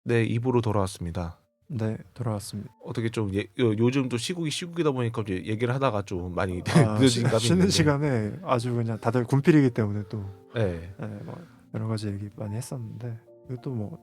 네, 입으로 돌아왔습니다. 네, 돌아왔습니다. 어떻게 좀 요즘 또 시국이다 보니까 이제 얘기를 하다가 좀 많이 아, 늦어진 감이 쉬는 있는데. 시간에 아주 그냥 다들 군필이기 때문에 또 네. 뭐 여러 가지 얘기 많이 했었는데 이것도 뭐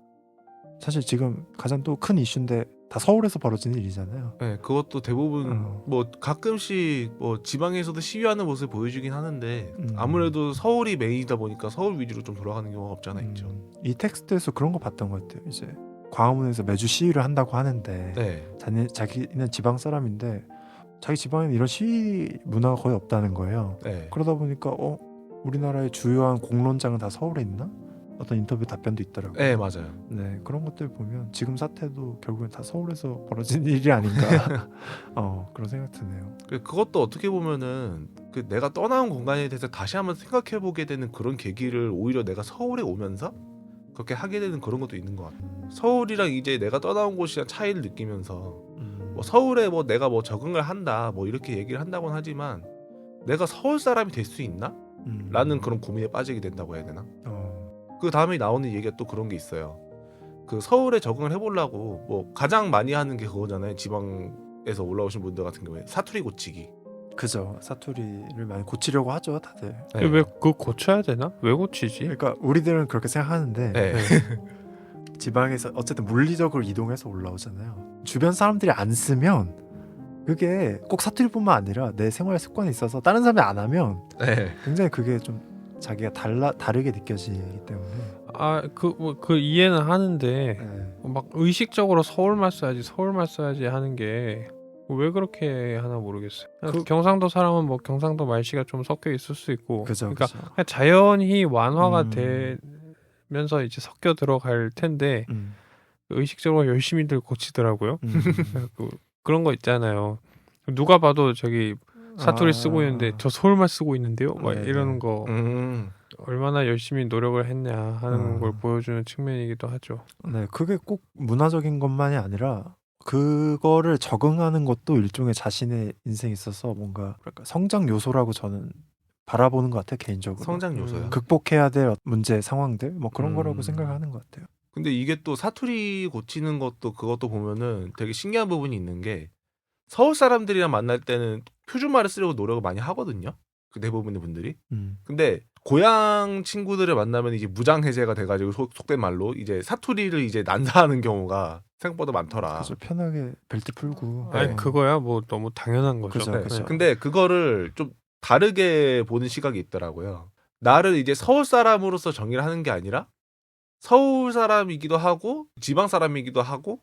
사실 지금 가장 또 큰 이슈인데 다 서울에서 벌어지는 일이잖아요. 네, 그것도 대부분 뭐 가끔씩 뭐 지방에서도 시위하는 모습을 보여주긴 하는데 아무래도 서울이 메인이다 보니까 서울 위주로 좀 돌아가는 경우가 없지 않아 있죠. 이 텍스트에서 그런 거 봤던 것 같아요. 이제 광화문에서 매주 시위를 한다고 하는데 네. 자기는 지방 사람인데 자기 지방에는 이런 시위 문화가 거의 없다는 거예요. 네. 그러다 보니까 우리나라의 주요한 공론장은 다 서울에 있나? 어떤 인터뷰 답변도 있더라고요. 네, 맞아요. 네, 그런 것들 보면 지금 사태도 결국엔 다 서울에서 벌어진 일이 아닌가 그런 생각 드네요. 그것도 어떻게 보면은 그 내가 떠나온 공간에 대해서 다시 한번 생각해보게 되는 그런 계기를 오히려 내가 서울에 오면서 그렇게 하게 되는 그런 것도 있는 것 같아요. 서울이랑 이제 내가 떠나온 곳이랑 차이를 느끼면서 뭐 서울에 뭐 내가 뭐 적응을 한다 뭐 이렇게 얘기를 한다고는 하지만 내가 서울 사람이 될 수 있나? 라는 그런 고민에 빠지게 된다고 해야 되나? 그 다음에 나오는 얘기가 또 그런 게 있어요. 그 서울에 적응을 해보려고 뭐 가장 많이 하는 게 그거잖아요. 지방에서 올라오신 분들 같은 경우에 사투리 고치기. 그죠. 사투리를 많이 고치려고 하죠, 다들. 네. 왜 그거 고쳐야 되나? 왜 고치지? 그러니까 우리들은 그렇게 생각하는데 네. 지방에서 어쨌든 물리적으로 이동해서 올라오잖아요. 주변 사람들이 안 쓰면 그게 꼭 사투리뿐만 아니라 내 생활 습관에 있어서 다른 사람이 안 하면 네. 굉장히 그게 좀 자기가 다르게 느껴지기 때문에 그 이해는 하는데 네. 막 의식적으로 서울말 써야지 하는 게 왜 그렇게 하나 모르겠어요. 경상도 사람은 뭐 경상도 말씨가 좀 섞여 있을 수 있고, 그죠, 그러니까 그죠. 그냥 자연히 완화가 되면서 이제 섞여 들어갈 텐데 의식적으로 열심히들 고치더라고요. 그런 거 있잖아요. 누가 봐도 저기 사투리 쓰고 있는데 저 서울말 쓰고 있는데요. 막 이러는 거 얼마나 열심히 노력을 했냐 하는 걸 보여주는 측면이기도 하죠. 네, 그게 꼭 문화적인 것만이 아니라 그거를 적응하는 것도 일종의 자신의 인생에 있어서 뭔가 성장 요소라고 저는 바라보는 것 같아요, 개인적으로. 성장 요소요. 극복해야 될 문제 상황들 뭐 그런 거라고 생각하는 것 같아요. 근데 이게 또 사투리 고치는 것도 그것도 보면은 되게 신기한 부분이 있는 게 서울 사람들이랑 만날 때는 표준말을 쓰려고 노력을 많이 하거든요. 그 대부분의 분들이. 근데 고향 친구들을 만나면 이제 무장해제가 돼가지고 속된 말로 이제 사투리를 이제 난사하는 경우가 생각보다 많더라. 그래서 편하게 벨트 풀고. 아니 그거야 뭐 너무 당연한 거죠. 그죠, 네. 그죠. 근데 그거를 좀 다르게 보는 시각이 있더라고요. 나를 이제 서울 사람으로서 정의를 하는 게 아니라 서울 사람이기도 하고 지방 사람이기도 하고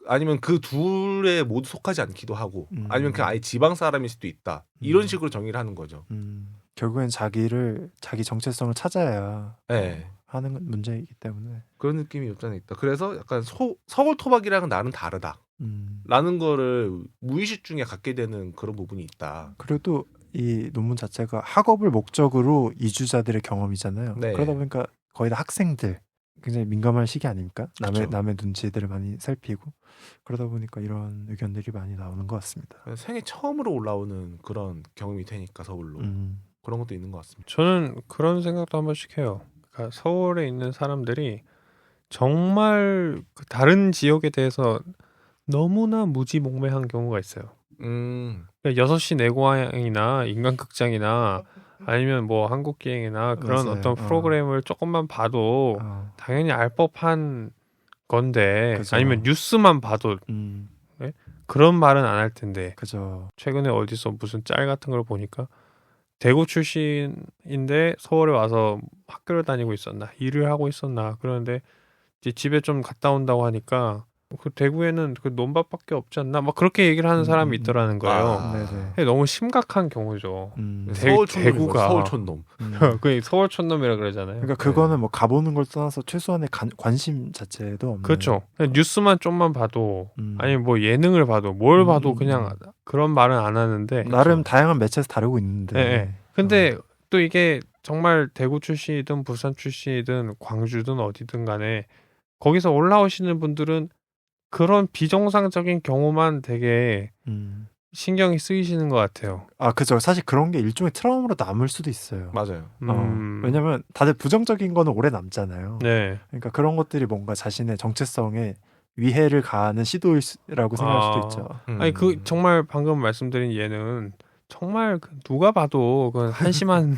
아니면 그 둘에 모두 속하지 않기도 하고 아니면 그냥 아예 지방 사람일 수도 있다. 이런 식으로 정의를 하는 거죠. 결국엔 자기 정체성을 찾아야 하는 문제이기 때문에 그런 느낌이 없지 않아 있다. 그래서 약간 서울 토박이랑은 나는 다르다. 라는 거를 무의식 중에 갖게 되는 그런 부분이 있다. 그리고 또 이 논문 자체가 학업을 목적으로 이주자들의 경험이잖아요. 네. 그러다 보니까 거의 다 학생들 굉장히 민감한 시기 아닙니까? 그쵸. 남의 눈치들을 많이 살피고 그러다 보니까 이런 의견들이 많이 나오는 것 같습니다. 생애 처음으로 올라오는 그런 경험이 되니까 서울로 그런 것도 있는 것 같습니다. 저는 그런 생각도 한 번씩 해요. 그러니까 서울에 있는 사람들이 정말 그 다른 지역에 대해서 너무나 무지몽매한 경우가 있어요. 그러니까 6시 내 고향이나 인간극장이나 아니면 뭐 한국기행이나 그런 맞아요. 어떤 프로그램을 조금만 봐도 당연히 알 법한 건데 그죠. 아니면 뉴스만 봐도 그런 말은 안 할 텐데 그죠. 최근에 어디서 무슨 짤 같은 걸 보니까 대구 출신인데 서울에 와서 학교를 다니고 있었나 일을 하고 있었나 그러는데 이제 집에 좀 갔다 온다고 하니까 그 대구에는 그 논밭밖에 없지 않나 막 그렇게 얘기를 하는 사람이 있더라는 거예요. 네네. 너무 심각한 경우죠. 대구가 서울촌놈. 그 서울 촌놈이라 그러잖아요. 그러니까 그거는 뭐 가보는 걸 떠나서 최소한의 관심 자체도 없는. 그렇죠. 뉴스만 좀만 봐도 아니면 뭐 예능을 봐도 뭘 봐도 그냥 그런 말은 안 하는데 나름 다양한 매체에서 다루고 있는데. 네. 근데 또 이게 정말 대구 출신이든 부산 출신이든 광주든 어디든 간에 거기서 올라오시는 분들은 그런 비정상적인 경우만 되게 신경이 쓰이시는 것 같아요. 아 그죠. 사실 그런 게 일종의 트라우마로 남을 수도 있어요. 맞아요. 왜냐면 다들 부정적인 거는 오래 남잖아요. 네. 그러니까 그런 것들이 뭔가 자신의 정체성에 위해를 가하는 시도라고 생각할 수도 있죠. 아니 그 정말 방금 말씀드린 얘는 정말 누가 봐도 그건 한심한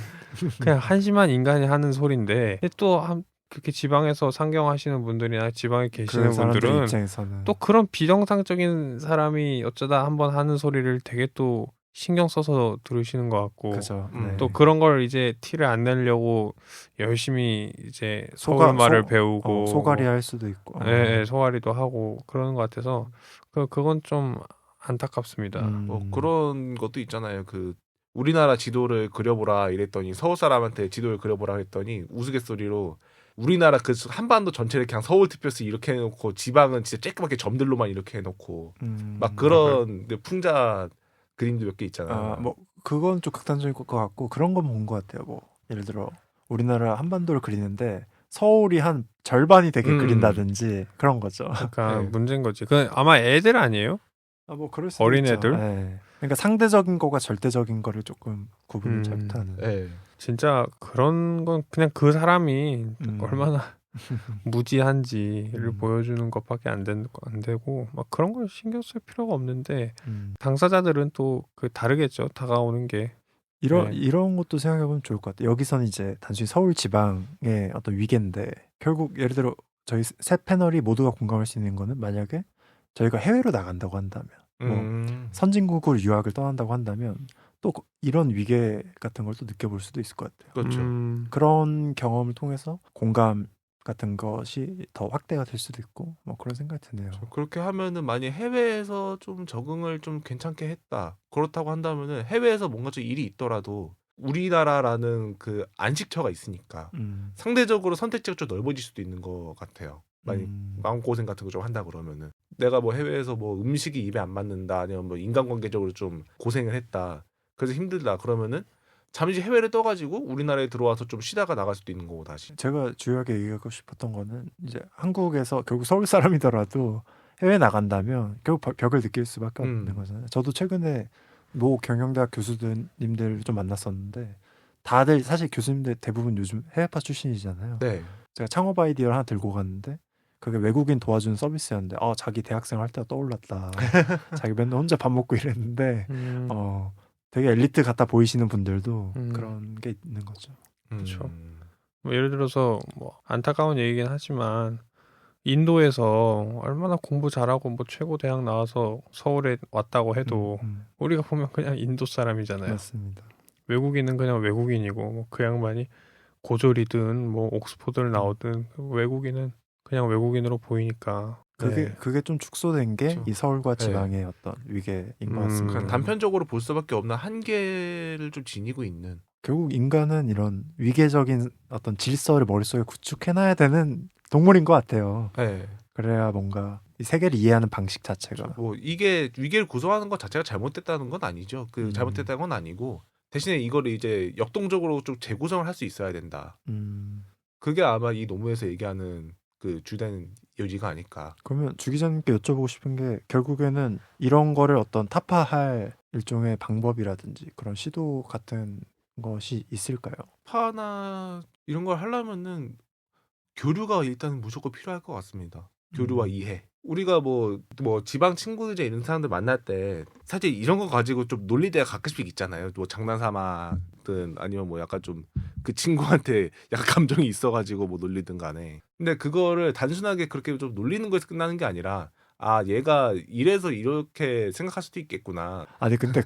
그냥 한심한 인간이 하는 소리인데 또 그렇게 지방에서 상경하시는 분들이나 지방에 계시는 그 사람들 분들은 입장에서는 또 그런 비정상적인 사람이 어쩌다 한번 하는 소리를 되게 또 신경 써서 들으시는 것 같고 그죠. 또 그런 걸 이제 티를 안 내려고 열심히 이제 서울말을 배우고 소갈이 할 수도 있고 네, 소갈이도 하고 그러는 것 같아서 그건 좀 안타깝습니다. 뭐 그런 것도 있잖아요. 그 우리나라 지도를 그려보라 이랬더니 서울 사람한테 지도를 그려보라 했더니 우스갯소리로 우리나라 그 한반도 전체를 그냥 서울특별시 이렇게 해놓고 지방은 진짜 쬐끄맣게 점들로만 이렇게 해놓고 막 그런 풍자 그림도 몇 개 있잖아요. 뭐 그건 좀 극단적일 것 같고 그런 건 본 것 같아요. 뭐 예를 들어 우리나라 한반도를 그리는데 서울이 한 절반이 되게 그린다든지 그런 거죠. 그러니까 네. 문제인 거지. 그 아마 애들 아니에요? 뭐 그럴 수도 어린 있죠. 애들? 네. 그러니까 상대적인 거가 절대적인 거를 조금 구분을 잘 못하는. 네. 진짜 그런 건 그냥 그 사람이 얼마나 무지한지를 보여주는 것밖에 안 되고 막 그런 걸 신경 쓸 필요가 없는데 당사자들은 또 그 다르겠죠. 다가오는 게. 이런 것도 생각해보면 좋을 것 같아요. 여기서는 이제 단순히 서울 지방의 어떤 위계인데 결국 예를 들어 저희 세 패널이 모두가 공감할 수 있는 거는 만약에 저희가 해외로 나간다고 한다면 뭐 선진국으로 유학을 떠난다고 한다면 또 이런 위계 같은 걸 또 느껴볼 수도 있을 것 같아요. 그렇죠. 그런 경험을 통해서 공감 같은 것이 더 확대가 될 수도 있고 뭐 그런 생각이 드네요. 그렇게 하면은 만약 해외에서 좀 적응을 좀 괜찮게 했다. 그렇다고 한다면은 해외에서 뭔가 좀 일이 있더라도 우리나라라는 그 안식처가 있으니까 상대적으로 선택지가 좀 넓어질 수도 있는 것 같아요. 만약 마음고생 같은 거 좀 한다 그러면은 내가 뭐 해외에서 뭐 음식이 입에 안 맞는다 아니면 뭐 인간관계적으로 좀 고생을 했다. 그래서 힘들다 그러면은 잠시 해외를 떠가지고 우리나라에 들어와서 좀 쉬다가 나갈 수도 있는 거고 다시. 제가 주요하게 얘기하고 싶었던 거는 이제 한국에서 결국 서울 사람이더라도 해외 나간다면 결국 벽을 느낄 수밖에 없는 거잖아요. 저도 최근에 모 경영대학 교수님들 좀 만났었는데 다들 사실 교수님들 대부분 요즘 해외파 출신이잖아요. 네. 제가 창업 아이디어를 하나 들고 갔는데 그게 외국인 도와주는 서비스였는데 자기 대학생 할 때가 떠올랐다. 자기 맨날 혼자 밥 먹고 이랬는데 되게 엘리트 같아 보이시는 분들도 그런 게 있는 거죠. 그렇죠. 뭐 예를 들어서 뭐 안타까운 얘기긴 하지만 인도에서 얼마나 공부 잘하고 뭐 최고 대학 나와서 서울에 왔다고 해도 우리가 보면 그냥 인도 사람이잖아요. 맞습니다. 외국인은 그냥 외국인이고 뭐 그 양반이 고졸이든 뭐 옥스포드를 나오든 외국인은 그냥 외국인으로 보이니까. 그게 좀 축소된 게 이 그렇죠. 서울과 지방의 어떤 위계인 것 같습니다. 그냥 단편적으로 볼 수밖에 없는 한계를 좀 지니고 있는. 결국 인간은 이런 위계적인 어떤 질서를 머릿속에 구축해놔야 되는 동물인 것 같아요. 네. 그래야 뭔가 이 세계를 이해하는 방식 자체가 뭐 이게 위계를 구성하는 것 자체가 잘못됐다는 건 아니죠. 잘못됐다는 건 아니고 대신에 이거를 이제 역동적으로 좀 재구성을 할 수 있어야 된다. 그게 아마 이 논문에서 얘기하는 그 주된 요지가 아닐까. 그러면 주 기자님께 여쭤보고 싶은 게 결국에는 이런 거를 어떤 타파할 일종의 방법이라든지 그런 시도 같은 것이 있을까요? 파나 이런 걸 하려면은 교류가 일단 무조건 필요할 것 같습니다. 교류와 이해. 우리가 뭐 지방 친구들 이런 사람들 만날 때 사실 이런 거 가지고 좀 놀릴 때가 가끔씩 있잖아요. 뭐 장난삼아든 아니면 뭐 약간 좀 그 친구한테 약간 감정이 있어가지고 뭐 놀리든 간에. 근데 그거를 단순하게 그렇게 좀 놀리는 거에서 끝나는 게 아니라 얘가 이래서 이렇게 생각할 수도 있겠구나. 아니 근데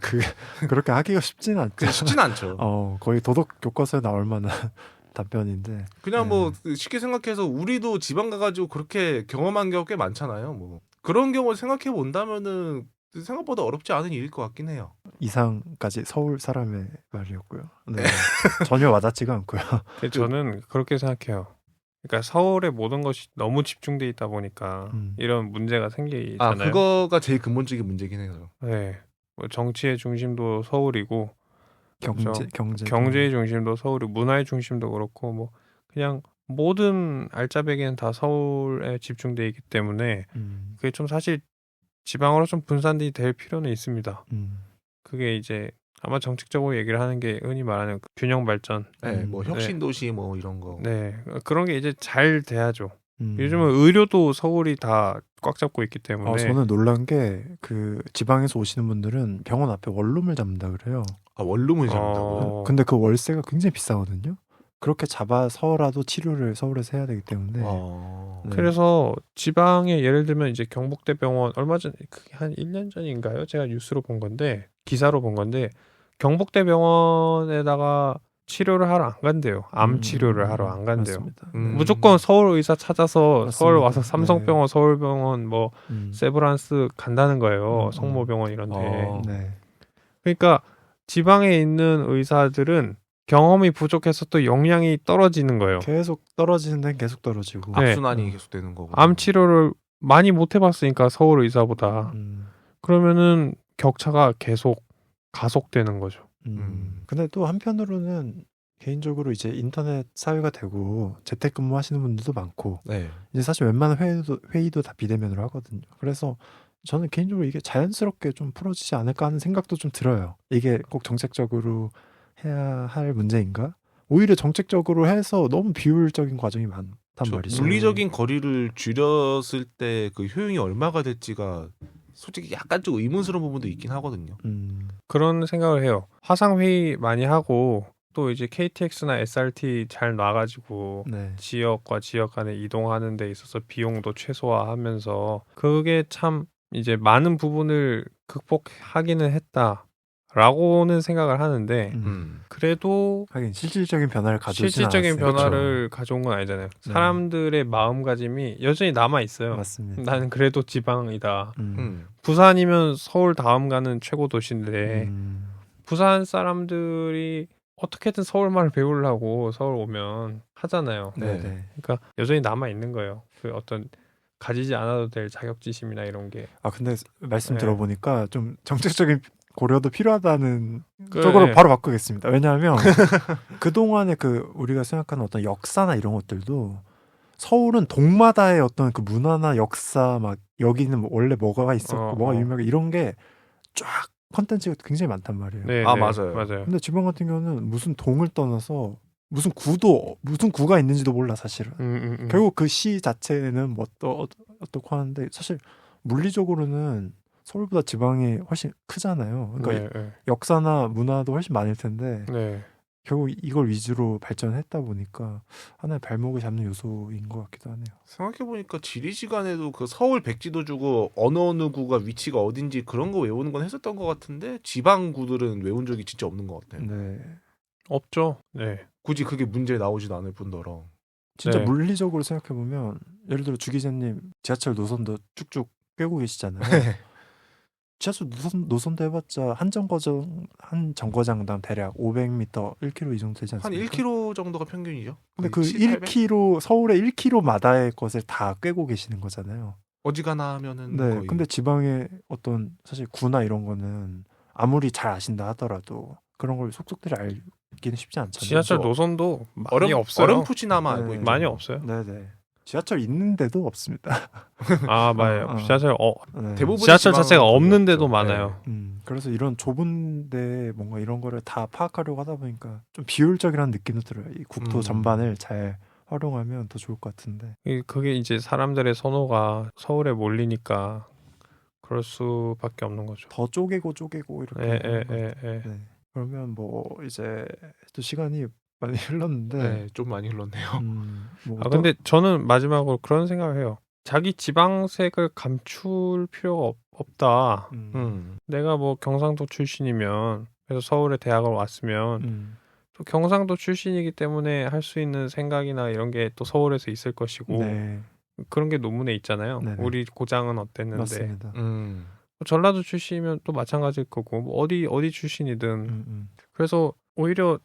그렇게 하기가 쉽진 않죠. 쉽진 않죠. 거의 도덕 교과서에 나올 만한 답변인데 그냥 뭐 쉽게 생각해서 우리도 지방 가가지고 그렇게 경험한 경우 꽤 많잖아요. 뭐 그런 경우 생각해 본다면은 생각보다 어렵지 않은 일일 것 같긴 해요. 이상까지 서울 사람의 말이었고요. 네. 전혀 와닿지가 않고요. 저는 그렇게 생각해요. 그러니까 서울의 모든 것이 너무 집중돼 있다 보니까 이런 문제가 생기잖아요. 그거가 제일 근본적인 문제긴 해요. 네, 뭐 정치의 중심도 서울이고 경제의 중심도 서울이고 문화의 중심도 그렇고 뭐 그냥 모든 알짜배기는 다 서울에 집중돼 있기 때문에 그게 좀 사실 지방으로 좀 분산이 될 필요는 있습니다. 음. 그게 이제 아마 정책적으로 얘기를 하는 게 흔히 말하는 그 균형 발전. 네, 뭐 네. 혁신 도시 뭐 이런 거. 네, 그런 게 이제 잘 돼야죠. 음. 요즘은 의료도 서울이 다 꽉 잡고 있기 때문에. 저는 놀란 게 그 지방에서 오시는 분들은 병원 앞에 원룸을 잡는다 그래요. 아, 원룸을 잡는다고요? 근데 그 월세가 굉장히 비싸거든요. 그렇게 잡아서라도 치료를 서울에서 해야 되기 때문에. 아. 네. 그래서 지방에 예를 들면 이제 경북대병원 얼마 전 그게 한 1년 전인가요? 제가 뉴스로 본 건데 기사로 본 건데 경북대병원에다가 치료를 하러 안 간대요. 암 치료를 하러 안 간대요. 맞습니다. 무조건 서울 의사 찾아서 맞습니다. 서울 와서 삼성병원, 서울병원, 뭐 음. 세브란스 간다는 거예요. 음. 성모병원 이런데. 네. 그러니까 지방에 있는 의사들은 경험이 부족해서 또 역량이 떨어지는 거예요. 계속 떨어지는 데는 계속 떨어지고. 네. 악순환이 계속되는 거고. 암 치료를 많이 못 해봤으니까 서울 의사보다 그러면은 격차가 계속 가속되는 거죠. 근데 또 한편으로는 개인적으로 이제 인터넷 사회가 되고 재택근무 하시는 분들도 많고 네. 이제 사실 웬만한 회의도 다 비대면으로 하거든요. 그래서 저는 개인적으로 이게 자연스럽게 좀 풀어지지 않을까 하는 생각도 좀 들어요. 이게 꼭 정책적으로 해야 할 문제인가? 오히려 정책적으로 해서 너무 비효율적인 과정이 많단 말이죠. 물리적인 거리를 줄였을 때 그 효용이 얼마가 될지가 솔직히 약간 좀 의문스러운 부분도 있긴 하거든요. 그런 생각을 해요. 화상 회의 많이 하고 또 이제 KTX나 SRT 잘 놔가지고 네. 지역과 지역 간에 이동하는 데 있어서 비용도 최소화하면서 그게 참 이제 많은 부분을 극복하기는 했다라고는 생각을 하는데 그래도 하긴 실질적인 변화를 가져오진 실질적인 않았어요. 변화를 가져온 건 아니잖아요. 네. 사람들의 마음가짐이 여전히 남아 있어요. 맞습니다. 나는 그래도 지방이다. 음. 부산이면 서울 다음 가는 최고 도시인데 음. 부산 사람들이 어떻게든 서울말을 배우려고 서울 오면 하잖아요. 네. 네. 그러니까 여전히 남아 있는 거예요. 그 어떤 가지지 않아도 될 자격지심이나 이런 게. 아 근데 말씀 네. 들어보니까 좀 정책적인 고려도 필요하다는 그, 쪽으로 네. 바로 바꾸겠습니다. 왜냐하면 그 동안에 그 우리가 생각하는 어떤 역사나 이런 것들도 서울은 동마다의 어떤 그 문화나 역사 막 여기는 뭐 원래 뭐가 있었고 뭐가 유명해 이런 게 쫙 컨텐츠가 굉장히 많단 말이에요. 네, 아, 네, 맞아요. 근데 지방 같은 경우는 무슨 동을 떠나서 무슨 구가 있는지도 몰라 사실은. 결국 그 시 자체는 뭐 어떻고 하는데 사실 물리적으로는 서울보다 지방이 훨씬 크잖아요. 그러니까 네, 역사나 문화도 훨씬 많을 텐데 네. 결국 이걸 위주로 발전했다 보니까 하나의 발목을 잡는 요소인 것 같기도 하네요. 생각해보니까 지리시간에도 그 서울 백지도 주고 어느 구가 위치가 어딘지 그런 거 외우는 건 했었던 것 같은데 지방구들은 외운 적이 진짜 없는 것 같아요. 네. 없죠. 네. 굳이 그게 문제 나오진 않을 뿐더러. 진짜 네. 물리적으로 생각해 보면 예를 들어 주 기자님 지하철 노선도 쭉쭉 꿰고 계시잖아요. 지하철 노선도 해봤자 한 정거장당 대략 500m, 1km 이 정도 되지 한 않습니까? 1km 정도가 평균이죠. 근데 거의 그 7, 800? 1km 서울의 1km마다의 것을 다 꿰고 계시는 거잖아요. 어지간하면은 네. 거의. 근데 지방의 어떤 사실 구나 이런 거는 아무리 잘 아신다 하더라도 그런 걸 속속들이 알기는 쉽지 않잖아요. 지하철 그래서 노선도 많이 없어요. 어렴풋이나마 알고 네. 있죠. 많이 없어요. 네네. 지하철 있는데도 없습니다. 아, 맞아요. 지하철 네. 대부분 지하철 지방은 자체가 거의 없는데도 없죠. 많아요. 그래서 이런 좁은데 뭔가 이런 거를 다 파악하려고 하다 보니까 좀 비효율적이라는 느낌도 들어요. 이 국토 전반을 잘 활용하면 더 좋을 것 같은데. 그게 이제 사람들의 선호가 서울에 몰리니까 그럴 수밖에 없는 거죠. 더 쪼개고 이렇게. 예. 네. 그러면 뭐 이제 또 시간이 많이 흘렀는데. 네, 좀 많이 흘렀네요. 뭐 아 근데 저는 마지막으로 그런 생각을 해요. 자기 지방색을 감출 필요가 없다. 내가 뭐 경상도 출신이면 그래서 서울에 대학을 왔으면 또 경상도 출신이기 때문에 할 수 있는 생각이나 이런 게 또 서울에서 있을 것이고 네. 그런 게 논문에 있잖아요. 네네. 우리 고장은 어땠는데 맞습니다. 전라도 출신이면 또 마찬가지일 거고 뭐 어디 출신이든 그래서 오히려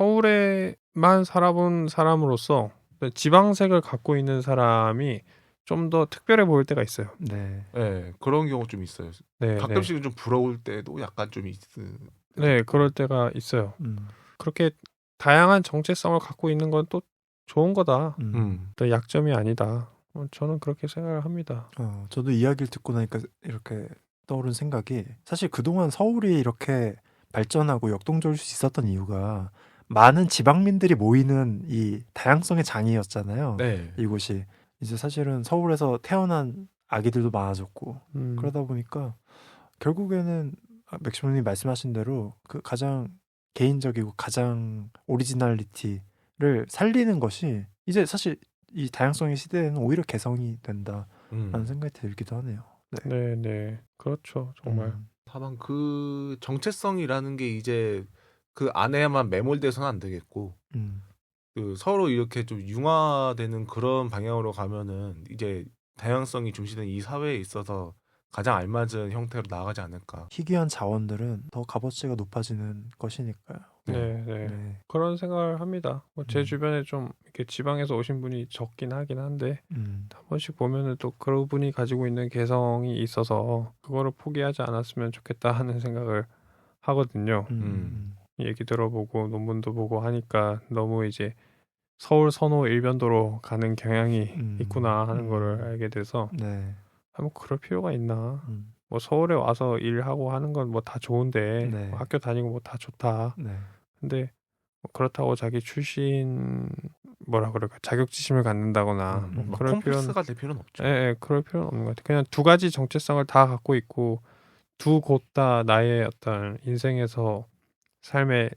서울에만 살아본 사람으로서 지방색을 갖고 있는 사람이 좀 더 특별해 보일 때가 있어요. 네. 네, 그런 경우 좀 있어요. 네, 가끔씩은 좀 부러울 때도 약간 좀 네, 그럴 때가 있어요. 음. 그렇게 다양한 정체성을 갖고 있는 건 또 좋은 거다. 음. 또 약점이 아니다. 저는 그렇게 생각을 합니다. 저도 이야기를 듣고 나니까 이렇게 떠오른 생각이 사실 그동안 서울이 이렇게 발전하고 역동적일 수 있었던 이유가 많은 지방민들이 모이는 이 다양성의 장이었잖아요. 네. 이곳이 이제 사실은 서울에서 태어난 아기들도 많아졌고 그러다 보니까 결국에는 맥시멈님이 말씀하신 대로 그 가장 개인적이고 가장 오리지널리티를 살리는 것이 이제 사실 이 다양성의 시대에는 오히려 개성이 된다라는 생각이 들기도 하네요. 네, 네, 그렇죠, 정말. 다만 그 정체성이라는 게 이제 그 안에만 매몰돼서는 안 되겠고 그 서로 이렇게 좀 융화되는 그런 방향으로 가면은 이제 다양성이 중시된 이 사회에 있어서 가장 알맞은 형태로 나아가지 않을까. 희귀한 자원들은 더 값어치가 높아지는 것이니까요. 네, 네, 네. 그런 생각을 합니다. 제 음. 주변에 좀 이렇게 지방에서 오신 분이 적긴 하긴 한데 음. 한 번씩 보면은 또 그분이 가지고 있는 개성이 있어서 그거를 포기하지 않았으면 좋겠다 하는 생각을 하거든요. 얘기 들어보고 논문도 보고 하니까 너무 이제 서울 선호 일변도로 가는 경향이 있구나 하는 거를 알게 돼서 네. 뭐 그럴 필요가 있나. 뭐 서울에 와서 일하고 하는 건 뭐 다 좋은데 네. 뭐 학교 다니고 뭐 다 좋다. 네. 근데 뭐 그렇다고 자기 출신 뭐라 그럴까 자격지심을 갖는다거나 뭐 막 그럴 필요는 콤플렉스가 될 필요는 없죠. 예, 그럴 필요는 없는 것 같아요. 그냥 두 가지 정체성을 다 갖고 있고 두 곳 다 나의 어떤 인생에서 삶의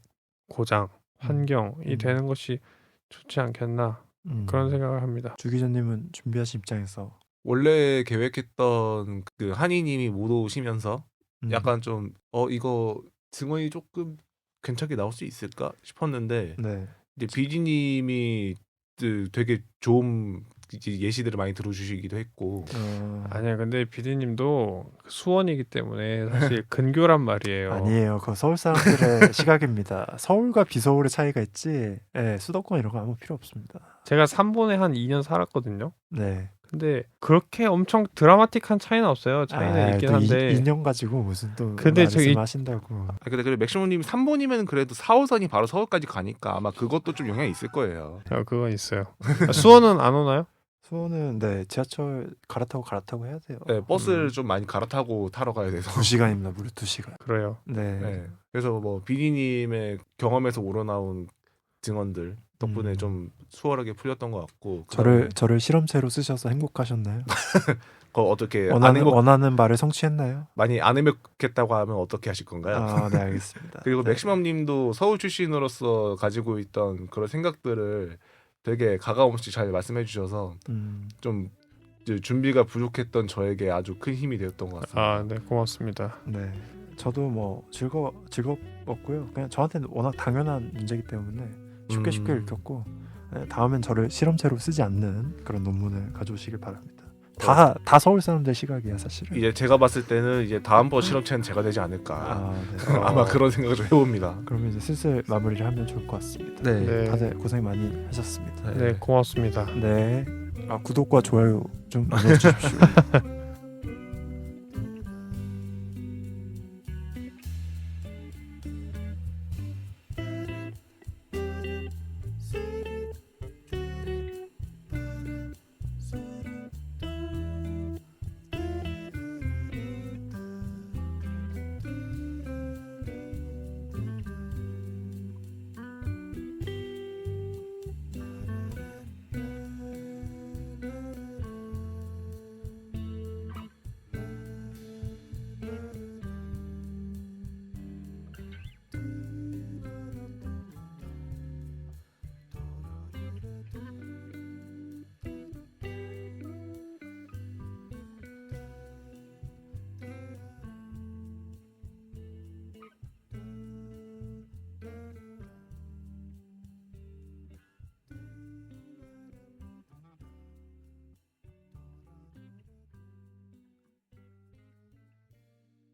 고장, 환경이 되는 것이 좋지 않겠나 그런 생각을 합니다. 주 기자님은 준비하신 입장에서 원래 계획했던 그 한이님이 못 오시면서 약간 좀 이거 증언이 조금 괜찮게 나올 수 있을까 싶었는데 네. 이제 비디님이 되게 좋은 이제 예시들을 많이 들어주시기도 했고 아니야, 근데 비디님도 수원이기 때문에 사실 근교란 말이에요. 아니에요. 그거 서울 사람들의 시각입니다. 서울과 비서울의 차이가 있지. 네, 수도권 이런 거 아무 필요 없습니다. 제가 3본에 한 2년 살았거든요. 네. 근데 그렇게 엄청 드라마틱한 차이는 없어요. 차이는 있긴 한데 2년 가지고 무슨 또 근데 저기 말씀하신다고. 근데 그래 맥시멈님 3번이면 그래도 4호선이 바로 서울까지 가니까 아마 그것도 좀 영향이 있을 거예요. 그건 있어요. 수원은 안 오나요? 수원은 네 지하철 갈아타고 해야 돼요. 네, 버스를 좀 많이 갈아타고 타러 가야 돼서 2시간입니다. 무려 2시간. 그래요. 네. 네. 그래서 뭐 비디님의 경험에서 우러나온 증언들 덕분에 좀 수월하게 풀렸던 것 같고 저를 실험체로 쓰셔서 행복하셨나요? 어떻게 원하는 바를 성취했나요? 많이 안 행복했다고 하면 어떻게 하실 건가요? 아, 네, 알겠습니다. 그리고 네. 맥시멈님도 서울 출신으로서 가지고 있던 그런 생각들을 되게 가감없이 잘 말씀해 주셔서 좀 이제 준비가 부족했던 저에게 아주 큰 힘이 되었던 것 같습니다. 아, 네, 고맙습니다. 네, 저도 뭐 즐겁었고요. 그냥 저한테는 워낙 당연한 문제이기 때문에 쉽게 읽혔고 다음엔 저를 실험체로 쓰지 않는 그런 논문을 가져오시길 바랍니다. 다 서울 사람들 시각이야 사실은. 이제 제가 봤을 때는 이제 다음번 실험체는 제가 되지 않을까. 네. 아마 그런 생각을 좀 해봅니다. 그러면 이제 슬슬 마무리를 하면 좋을 것 같습니다. 네. 다들 고생 많이 하셨습니다. 네, 고맙습니다. 네. 구독과 좋아요 좀 눌러주십시오.